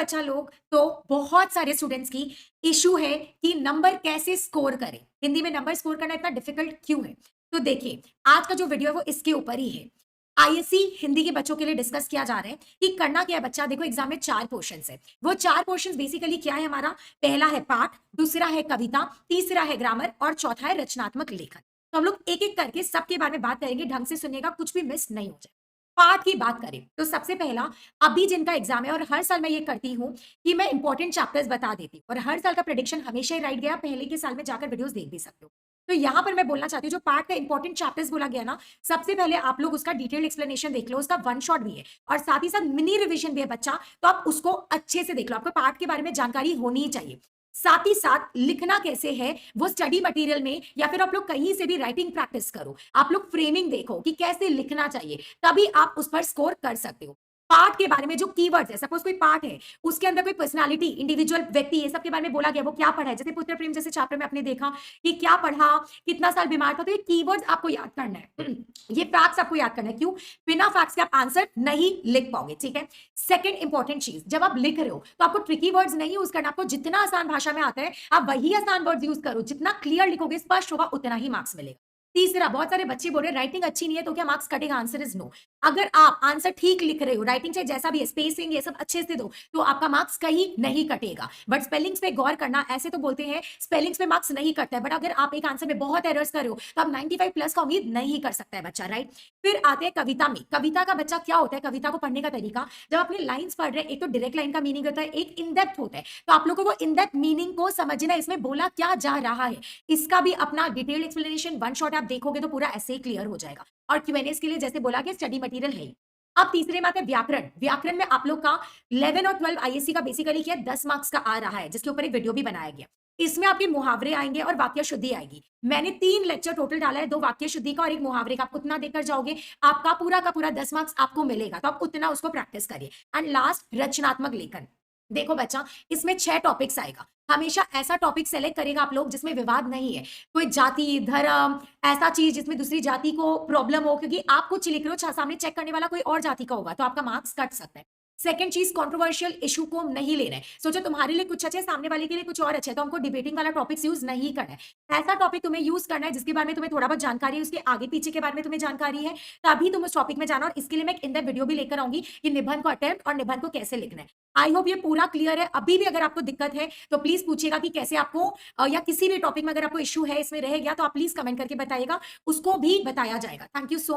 बच्चा लोग, तो बहुत सारे स्टूडेंट्स की इशू है कि नंबर कैसे स्कोर करें। हिंदी में नंबर स्कोर करना इतना डिफिकल्ट क्यों है? तो देखिए, आज का जो वीडियो है वो इसके ऊपर ही है। आईएससी हिंदी के बच्चों के लिए डिस्कस किया जा रहा है कि करना क्या है बच्चा। देखो, एग्जाम में 4 क्वेश्चंस है। वो 4 क्वेश्चंस बेसिकली क्या है हमारा? पहला है पाठ, दूसरा है कविता, तीसरा है ग्रामर और चौथा है रचनात्मक लेखन। तो हम लोग एक-एक करके सबके बारे में बात करेंगे, ढंग से सुनिएगा, कुछ भी मिस नहीं हो जाए। पाठ की बात करें तो सबसे पहला, अभी जिनका एग्जाम है, और हर साल मैं ये करती हूँ कि मैं इंपॉर्टेंट चैप्टर्स बता देती हूँ, और हर साल का प्रेडिक्शन हमेशा ही राइट गया। पहले के साल में जाकर वीडियोस देख भी सकते हो। तो यहाँ पर मैं बोलना चाहती हूँ, जो पार्ट का इंपॉर्टेंट चैप्टर्स बोला गया ना, सबसे पहले आप लोग उसका डिटेल एक्सप्लेनेशन देख लो। उसका वन शॉट भी है और साथ ही साथ मिनी रिवीजन भी है बच्चा, तो आप उसको अच्छे से देख लो। आपको पार्ट के बारे में जानकारी होनी ही चाहिए। साथ ही साथ लिखना कैसे है वो स्टडी मटेरियल में, या फिर आप लोग कहीं से भी राइटिंग प्रैक्टिस करो। आप लोग फ्रेमिंग देखो कि कैसे लिखना चाहिए, तभी आप उस पर स्कोर कर सकते हो। पार्ट के बारे में जो कीवर्ड्स है, सपोज कोई पार्ट है, उसके अंदर कोई पर्सनालिटी, इंडिविजुअल व्यक्ति, ये सब के बारे में बोला गया, वो क्या पढ़ा है। जैसे पुत्र प्रेम जैसे चैप्टर में आपने देखा कि क्या पढ़ा, कितना साल बीमार था, तो ये कीवर्ड्स आपको याद करना है। ये फैक्ट्स आपको याद करना है। क्यों? बिना फैक्ट्स के आप आंसर नहीं लिख पाओगे, ठीक है। सेकंड इंपॉर्टेंट चीज, जब आप लिख रहे हो तो आपको ट्रिकी वर्ड्स नहीं यूज करना। आपको जितना आसान भाषा में आता है आप वही आसान वर्ड्स यूज करो। जितना क्लियर लिखोगे, स्पष्ट होगा, उतना ही मार्क्स मिलेगा। तीसरा, बहुत सारे बच्चे बोल रहे हैं राइटिंग अच्छी नहीं है तो क्या मार्क्स कटेगा? Answer is no. अगर आप आंसर ठीक लिख रहे हो, राइटिंग चाहे जैसा भी है, स्पेसिंग ये सब अच्छे से दो, तो आपका मार्क्स कहीं नहीं कटेगा। बट स्पेलिंग्स पे गौर करना। ऐसे तो बोलते हैं स्पेलिंग्स पे मार्क्स नहीं कटता है, बट अगर आप एक आंसर में बहुत एरर्स कर रहे हो तो आप 95 प्लस का उम्मीद नहीं कर सकता है बच्चा, राइट। फिर आते हैं कविता में। कविता का बच्चा क्या होता है, कविता को पढ़ने का तरीका, जब अपने लाइन्स पढ़ रहे हैं, एक तो डायरेक्ट लाइन का मीनिंग होता है, एक इन डेप्थ होता है। तो आप लोगों को इन डेप्थ मीनिंग को समझना है, इसमें बोला क्या जा रहा है। इसका भी अपना डिटेल एक्सप्लेनेशन वन शॉट आप देखोगे तो पूरा ऐसे ही क्लियर हो जाएगा। और क्यूएनएस के लिए जैसे बोला कि स्टडी मटेरियल है ही। अब तीसरे में आते हैं व्याकरण। व्याकरण में आप लोग का 11 और 12 आईएससी का बेसिकली क्या 10 मार्क्स का आ रहा है, जिसके ऊपर एक वीडियो भी बनाया गया। इसमें आपके मुहावरे आएंगे और वाक्य शुद्धि आएगी। मैंने 3 लेक्चर टोटल डाला है, 2 वाक्य शुद्धि का और 1 मुहावरे का। आप उतना देकर जाओगे, आपका पूरा का पूरा 10 मार्क्स आपको मिलेगा। तो आप उतना उसको प्रैक्टिस करिए। एंड लास्ट, रचनात्मक लेखन। देखो बच्चा, इसमें 6 टॉपिक्स आएगा। हमेशा ऐसा टॉपिक सेलेक्ट करेगा आप लोग जिसमें विवाद नहीं है, कोई जाति, धर्म, ऐसा चीज जिसमें दूसरी जाति को प्रॉब्लम हो, क्योंकि आप कुछ लिख रहे हो, सामने चेक करने वाला कोई और जाति का होगा, तो आपका मार्क्स कट सकता है। सेकंड चीज, कंट्रोवर्शियल इशू को नहीं लेना है। सोचो तुम्हारे लिए कुछ अच्छा है, सामने वाले के लिए कुछ और अच्छा है, तो हमको डिबेटिंग वाला टॉपिक्स यूज नहीं करना है। ऐसा टॉपिक तुम्हें यूज करना है जिसके बारे में तुम्हें थोड़ा बहुत जानकारी है, उसके आगे पीछे के बारे में तुम्हें जानकारी है, तभी तुम उस टॉपिक में जाना। और इसके लिए मैं एक इन डेप्थ वीडियो भी लेकर आऊंगी कि निबंध को अटेम्प्ट और निबंध को कैसे लिखना है। आई होप ये पूरा क्लियर है। अभी भी अगर आपको दिक्कत है तो प्लीज पूछिएगा कि कैसे आपको, या किसी भी टॉपिक में अगर आपको इशू है, इसमें रह गया, तो आप प्लीज कमेंट करके बताइएगा, उसको भी बताया जाएगा। Thank you so